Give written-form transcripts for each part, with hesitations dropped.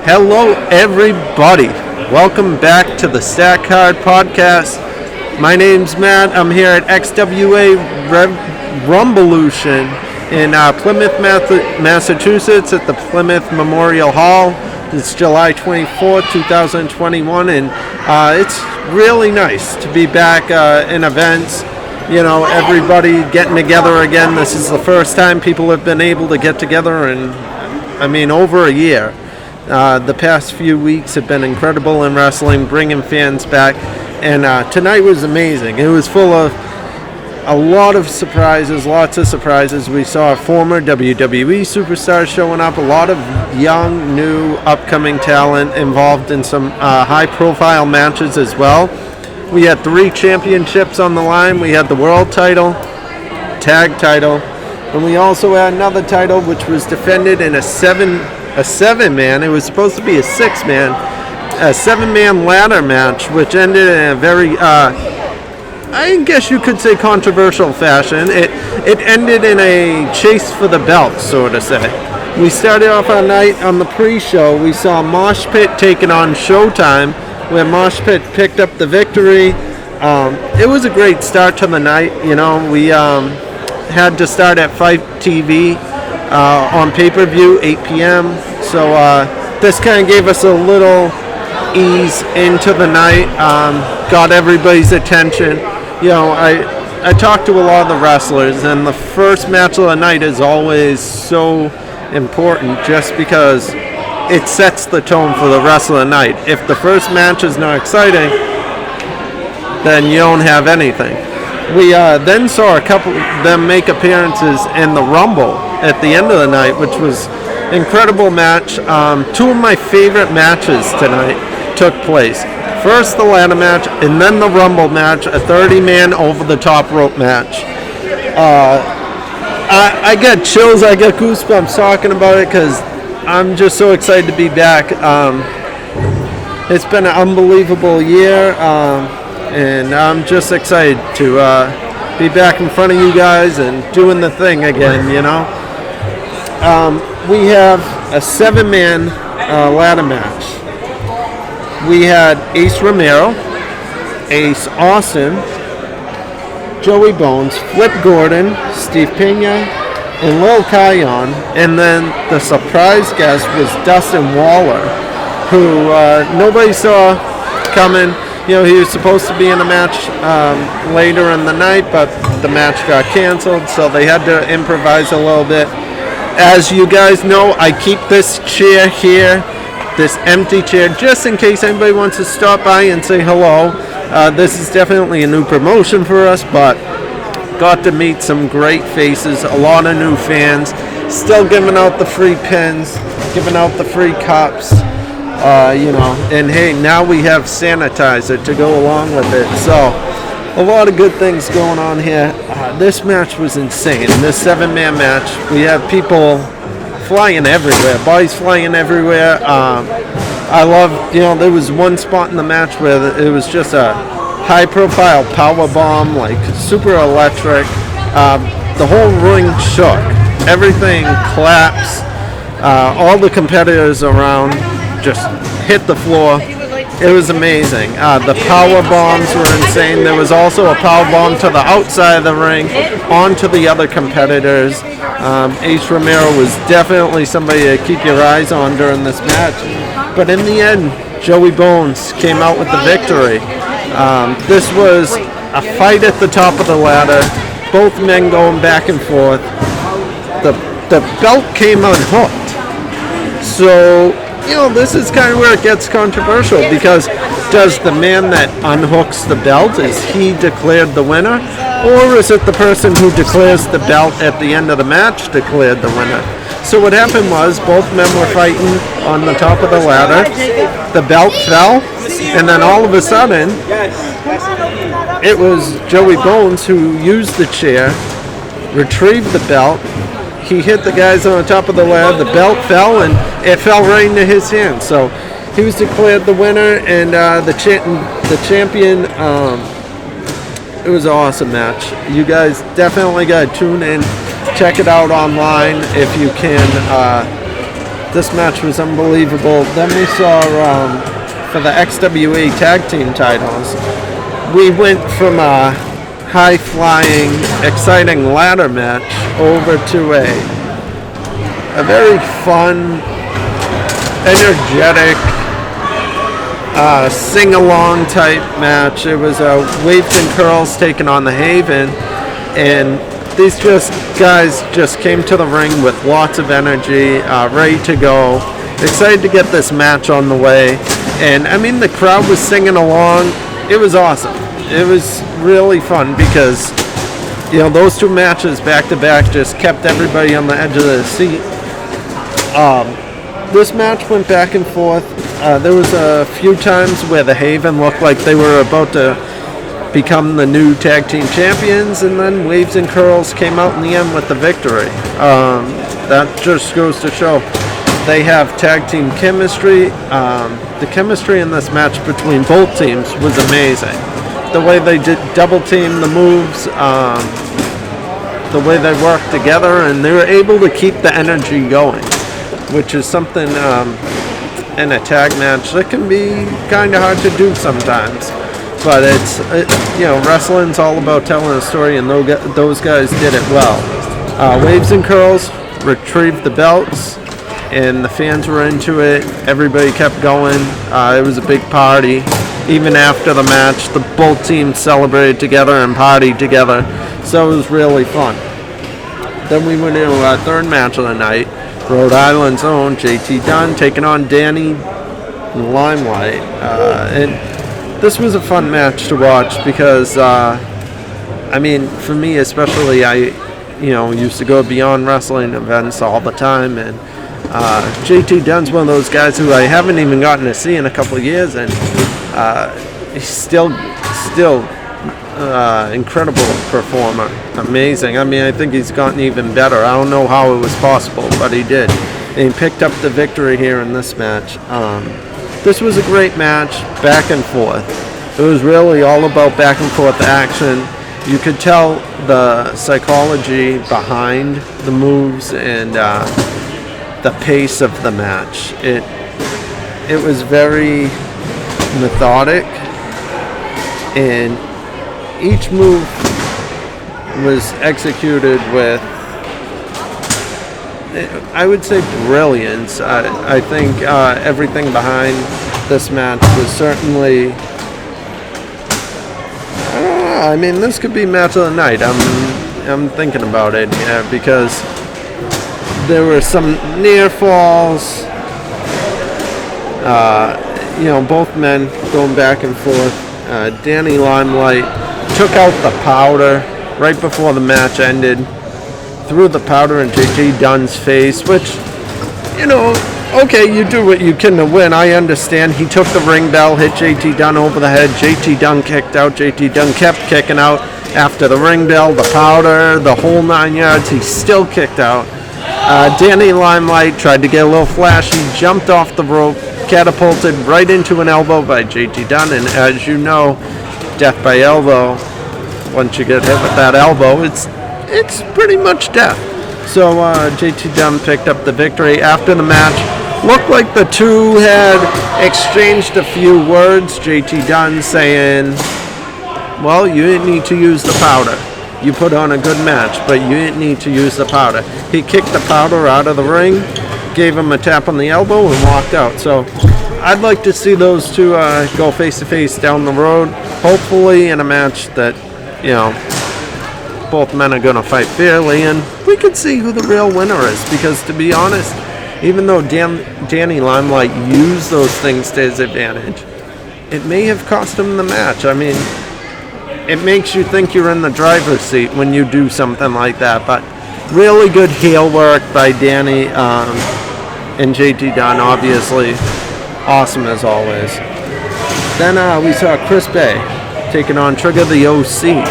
Hello, everybody. Welcome back to the Stat Card Podcast. My name's Matt. I'm here at XWA Rumblution in Plymouth, Massachusetts at the Plymouth Memorial Hall. It's July 24th, 2021, and it's really nice to be back in events. You know, everybody getting together again. This is the first time people have been able to get together in, over a year. The past few weeks have been incredible in wrestling, bringing fans back, and tonight was amazing. It was full of a lot of surprises, lots of surprises. We saw former WWE superstars showing up, a lot of young, new, upcoming talent involved in some high-profile matches as well. We had 3 championships on the line. We had the world title, tag title, and we also had another title which was defended in a seven-man. It was supposed to be a 6-man, a 7-man ladder match, which ended in a very, I guess you could say, controversial fashion. It ended in a chase for the belt, so to say. We started off our night on the pre-show. We saw Mosh Pit taking on Showtime, where Mosh Pit picked up the victory. It was a great start to the night. You know, we had to start at Fight TV on pay-per-view, 8 p.m. So this kind of gave us a little ease into the night, got everybody's attention. You know, I talked to a lot of the wrestlers, and the first match of the night is always so important just because it sets the tone for the rest of the night. If the first match is not exciting, then you don't have anything. We then saw a couple of them make appearances in the Rumble at the end of the night, which was an incredible match. 2 of my favorite matches tonight took place. First the ladder match, and then the Rumble match, a 30-man over-the-top rope match. I get chills, I get goosebumps talking about it because I'm just so excited to be back. It's been an unbelievable year, and I'm just excited to be back in front of you guys and doing the thing again, you know. We have a 7-man ladder match. We had Ace Romero, Ace Austin, Joey Bones, Flip Gordon, Steve Pena, and Lil Kion, and then the surprise guest was Dustin Waller, who nobody saw coming. You know, he was supposed to be in a match later in the night, but the match got canceled, so they had to improvise a little bit. As you guys know, I keep this chair here, this empty chair, just in case anybody wants to stop by and say hello. This is definitely a new promotion for us, but got to meet some great faces, a lot of new fans, still giving out the free pins, giving out the free cups, you know, and hey, now we have sanitizer to go along with it, so a lot of good things going on here. This match was insane, this 7-man match. We have people flying everywhere, bodies flying everywhere. I love, you know, there was one spot in the match where it was just a high-profile power bomb, like super electric. The whole ring shook. Everything collapsed. All the competitors around just hit the floor. It was amazing. The power bombs were insane. There was also a power bomb to the outside of the ring onto the other competitors. Ace Romero was definitely somebody to keep your eyes on during this match. But in the end, Joey Bones came out with the victory. This was a fight at the top of the ladder, both men going back and forth. The belt came unhooked. So, you know, this is kind of where it gets controversial, because does the man that unhooks the belt, is he declared the winner? Or is it the person who declares the belt at the end of the match declared the winner? So what happened was both men were fighting on the top of the ladder. The belt fell, and then all of a sudden, it was Joey Bones who used the chair, retrieved the belt. He hit the guys on the top of the ladder. The belt fell, and it fell right into his hand. So he was declared the winner, and the champion. It was an awesome match. You guys definitely got to tune in, check it out online if you can. This match was unbelievable. Then we saw for the XWA tag team titles, we went from a high-flying, exciting ladder match over to a very fun, energetic, sing-along type match. It was Waves and Curls taking on the Haven, and these guys just came to the ring with lots of energy, ready to go, excited to get this match on the way. And I mean, the crowd was singing along. It was awesome. It was really fun because, you know, those two matches back to back just kept everybody on the edge of their seat. This match went back and forth. There was a few times where the Haven looked like they were about to become the new tag team champions, and then Waves and Curls came out in the end with the victory. That just goes to show they have tag team chemistry. The chemistry in this match between both teams was amazing. The way they did double team the moves, the way they worked together, and they were able to keep the energy going, which is something in a tag match that can be kind of hard to do sometimes. But wrestling's all about telling a story, and those guys did it well. Waves and Curls retrieved the belts, and the fans were into it. Everybody kept going. It was a big party. Even after the match, both teams celebrated together and partied together, so it was really fun. Then we went into our third match of the night. Rhode Island's own JT Dunn taking on Danny Limelight. And this was a fun match to watch because, I mean, for me especially, I used to go Beyond Wrestling events all the time, and JT Dunn's one of those guys who I haven't even gotten to see in a couple of years, and he's still incredible performer, amazing. I mean, I think he's gotten even better. I don't know how it was possible, but he did. And he picked up the victory here in this match. This was a great match, back and forth. It was really all about back and forth action. You could tell the psychology behind the moves and the pace of the match. It was very methodic, and each move was executed with, I would say, brilliance. I think everything behind this match was certainly, I don't know, I mean, this could be match of the night. I'm thinking about it, yeah, because there were some near falls, both men going back and forth. Danny Limelight took out the powder right before the match ended, threw the powder in JT Dunn's face, which, okay, you do what you can to win. I understand. He took the ring bell, hit JT Dunn over the head. JT Dunn kicked out. JT Dunn kept kicking out after the ring bell, the powder, the whole 9 yards. He still kicked out. Danny Limelight tried to get a little flashy, jumped off the rope, catapulted right into an elbow by JT Dunn, and as you know, death by elbow, once you get hit with that elbow, it's pretty much death. So JT Dunn picked up the victory. After the match, looked like the two had exchanged a few words. JT Dunn saying, well, you didn't need to use the powder. You put on a good match, but you didn't need to use the powder. He kicked the powder out of the ring, gave him a tap on the elbow, and walked out. So I'd like to see those two go face-to-face down the road, hopefully in a match that, both men are going to fight fairly, and we could see who the real winner is, because to be honest, even though Danny Limelight used those things to his advantage, it may have cost him the match. I mean, it makes you think you're in the driver's seat when you do something like that, but really good heel work by Danny and JT Dunn, obviously. Awesome as always. Then we saw Chris Bay taking on Trigger the OC.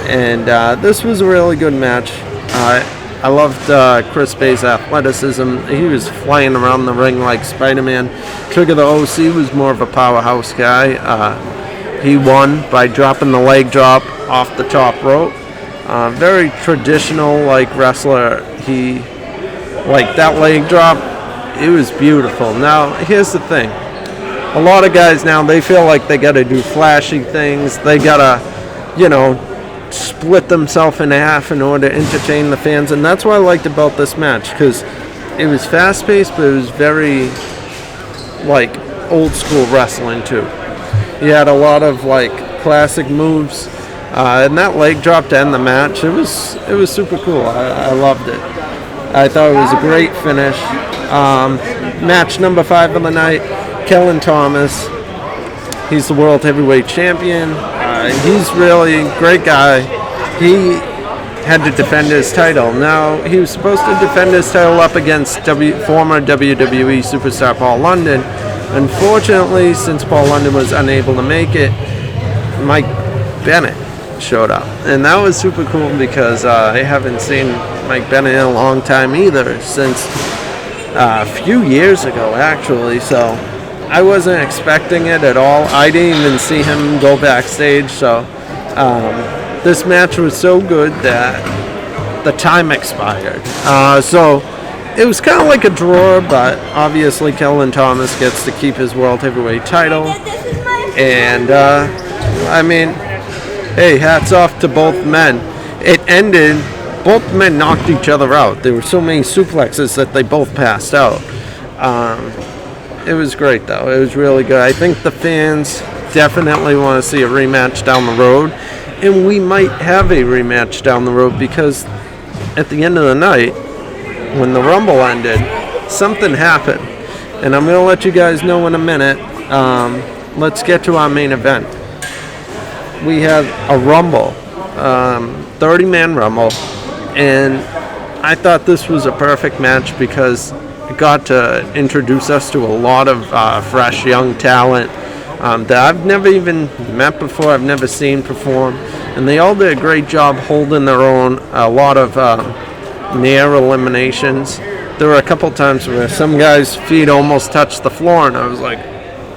And this was a really good match. I loved Chris Bay's athleticism. He was flying around the ring like Spider-Man. Trigger the OC was more of a powerhouse guy. He won by dropping the leg drop off the top rope. Very traditional, wrestler. He, that leg drop, it was beautiful. Now, here's the thing. A lot of guys now, they feel like they got to do flashy things. They got to, split themselves in half in order to entertain the fans. And that's what I liked about this match, because it was fast-paced, but it was very, old-school wrestling, too. You had a lot of, classic moves. And that leg drop to end the match, it was super cool. I loved it. I thought it was a great finish. Match number 5 of the night, Kellen Thomas. He's the World Heavyweight Champion. He's really a great guy. He had to defend his title. Now, he was supposed to defend his title up against former WWE superstar Paul London. Unfortunately, since Paul London was unable to make it, Mike Bennett showed up. And that was super cool because I haven't seen Mike Bennett in a long time either, since a few years ago, actually. So I wasn't expecting it at all. I didn't even see him go backstage. So this match was so good that the time expired. So it was kind of like a draw, but obviously Kellen Thomas gets to keep his World Heavyweight title. And, hey, hats off to both men. It ended, both men knocked each other out. There were so many suplexes that they both passed out. It was great, though. It was really good. I think the fans definitely want to see a rematch down the road. And we might have a rematch down the road because at the end of the night, when the Rumble ended, something happened. And I'm going to let you guys know in a minute. Let's get to our main event. We had a Rumble, 30-man Rumble, and I thought this was a perfect match because it got to introduce us to a lot of fresh, young talent that I've never even met before, I've never seen perform, and they all did a great job holding their own. A lot of near eliminations. There were a couple times where some guys' feet almost touched the floor, and I was like,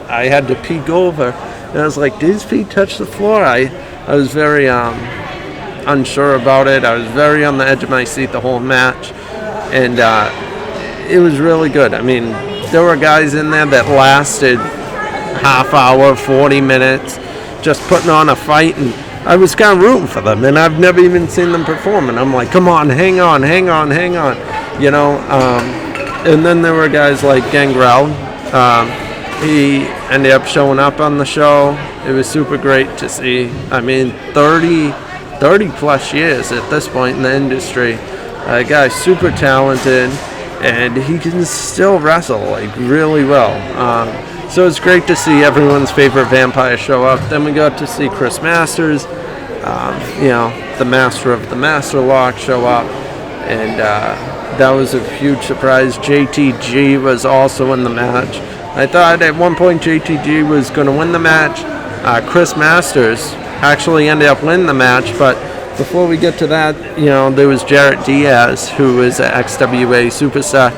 I had to peek over, and I was like, did his feet touch the floor? I was very unsure about it. I was very on the edge of my seat the whole match, and it was really good. I mean, there were guys in there that lasted half hour, 40 minutes, just putting on a fight, and I was kind of rooting for them, and I've never even seen them perform, and I'm like, come on, hang on, and then there were guys like Gangrel. He ended up showing up on the show. It was super great to see. I mean, 30 plus years at this point in the industry. A guy super talented, and he can still wrestle really well. So it's great to see everyone's favorite vampire show up. Then we got to see Chris Masters, the master of the Master Lock, show up, and that was a huge surprise. JTG was also in the match. I thought at one point JTG was going to win the match. Chris Masters actually ended up winning the match, but before we get to that, there was Jarrett Diaz, who is an XWA superstar.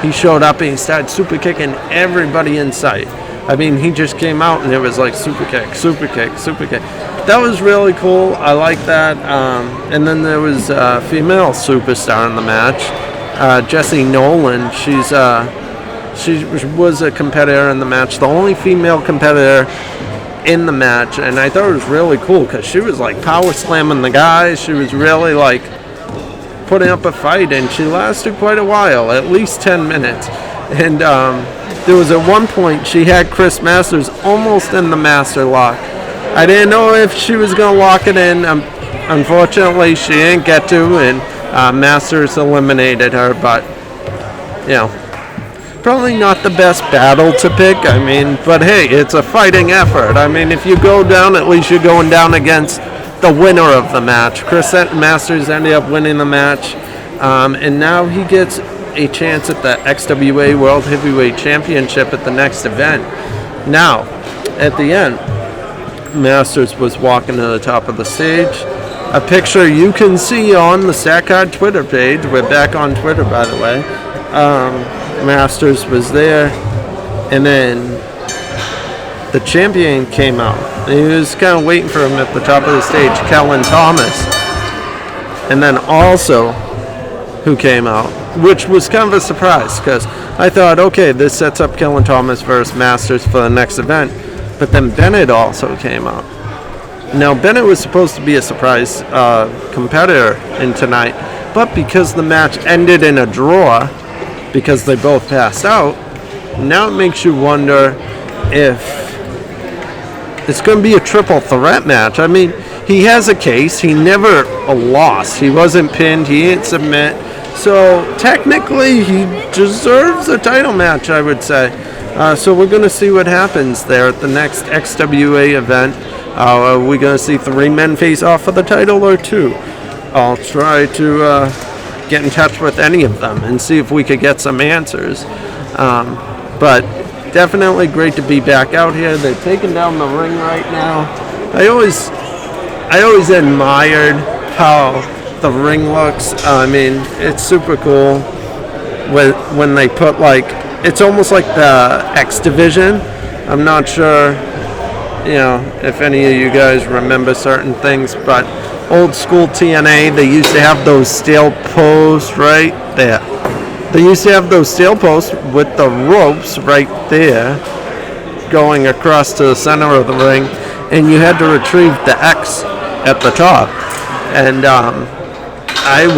He showed up and he started super kicking everybody in sight. I mean, he just came out and it was like super kick, super kick, super kick. That was really cool. I like that. And then there was a female superstar in the match, Jessie Nolan. She was a competitor in the match, the only female competitor in the match, and I thought it was really cool because she was like power slamming the guys. She was really like putting up a fight, and she lasted quite a while, at least 10 minutes. And there was at one point she had Chris Masters almost in the Master Lock. I didn't know if she was going to lock it in. Unfortunately, she didn't get to, and Masters eliminated her, but probably not the best battle to pick. I mean, but hey, it's a fighting effort. I mean, if you go down, at least you're going down against the winner of the match. Chris Masters ended up winning the match, and now he gets a chance at the XWA World Heavyweight Championship at the next event. Now, at the end, Masters was walking to the top of the stage. A picture you can see on the StatCard Twitter page. We're back on Twitter, by the way. Masters was there, and then the champion came out. And he was kind of waiting for him at the top of the stage, Kellen Thomas. And then also, who came out? which was kind of a surprise because I thought, okay, this sets up Kellen Thomas versus Masters for the next event. But then Bennett also came out. Now, Bennett was supposed to be a surprise competitor in tonight, but because the match ended in a draw, because they both passed out, now it makes you wonder if it's going to be a triple threat match. I mean, he has a case. He never lost. He wasn't pinned. He didn't submit. So technically, he deserves a title match, I would say. So we're going to see what happens there at the next XWA event. Are we going to see 3 men face off for the title or 2? I'll try to get in touch with any of them and see if we could get some answers. But definitely great to be back out here. They're taking down the ring right now. I always admired how the ring looks. I mean, it's super cool when they put it's almost like the X Division. I'm not sure, if any of you guys remember certain things, but old school TNA, they used to have those steel posts right there. They used to have those steel posts with the ropes right there going across to the center of the ring, and you had to retrieve the X at the top. And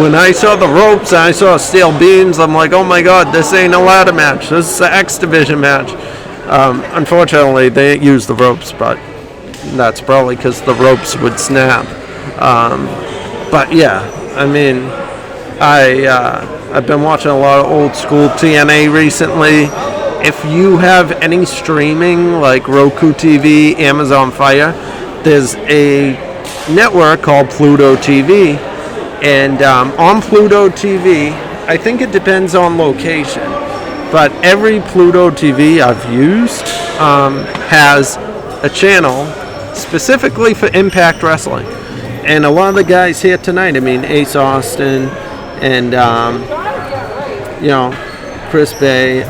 when I saw the ropes and I saw steel beams, I'm like, oh my god, this ain't a ladder match. This is the X Division match. Unfortunately, they didn't use the ropes, but that's probably because the ropes would snap. But yeah, I mean, I've been watching a lot of old school TNA recently. If you have any streaming like Roku TV, Amazon Fire, there's a network called Pluto TV. And on Pluto TV, I think it depends on location, but every Pluto TV I've used has a channel specifically for Impact Wrestling. And a lot of the guys here tonight, I mean, Ace Austin and, Chris Bay,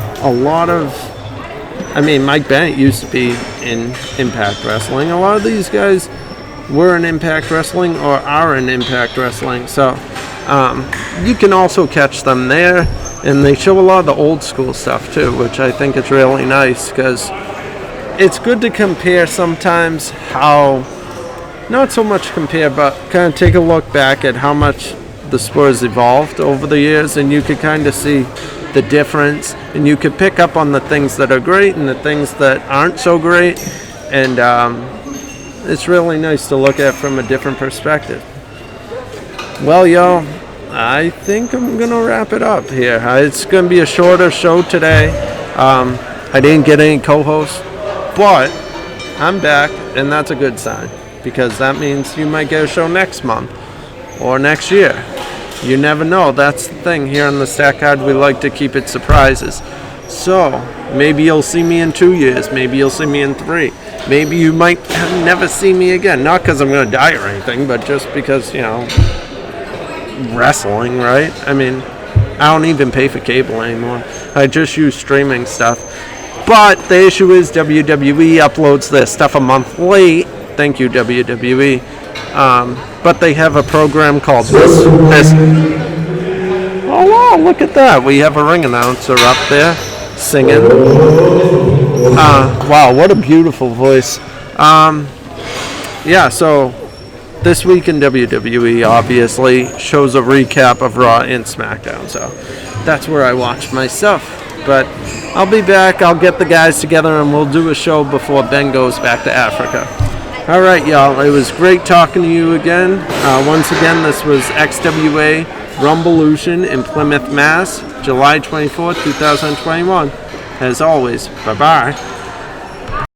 Mike Bennett used to be in Impact Wrestling. A lot of these guys were in Impact Wrestling or are in Impact Wrestling. So you can also catch them there. And they show a lot of the old school stuff too, which I think is really nice because it's good to compare sometimes how, not so much compare, but kind of take a look back at how much the sport has evolved over the years, and you could kind of see the difference, and you could pick up on the things that are great and the things that aren't so great, and it's really nice to look at from a different perspective. Well, y'all, I think I'm going to wrap it up here. It's going to be a shorter show today. I didn't get any co-hosts, but I'm back, and that's a good sign, because that means you might get a show next month or next year. You never know. That's the thing. Here on the Stat Card, we like to keep it surprises. So maybe you'll see me in 2 years. Maybe you'll see me in 3. Maybe you might never see me again. Not because I'm going to die or anything, but just because, wrestling, right? I mean, I don't even pay for cable anymore. I just use streaming stuff. But the issue is WWE uploads their stuff a month late. Thank you, WWE. But they have a program called this. Oh, wow, look at that. We have a ring announcer up there singing. Wow, what a beautiful voice. So this week in WWE obviously shows a recap of Raw and SmackDown. So that's where I watch my stuff. But I'll be back. I'll get the guys together and we'll do a show before Ben goes back to Africa. All right, y'all. It was great talking to you again. Once again, this was XWA Rumblution in Plymouth, Mass, July 24th, 2021. As always, bye-bye.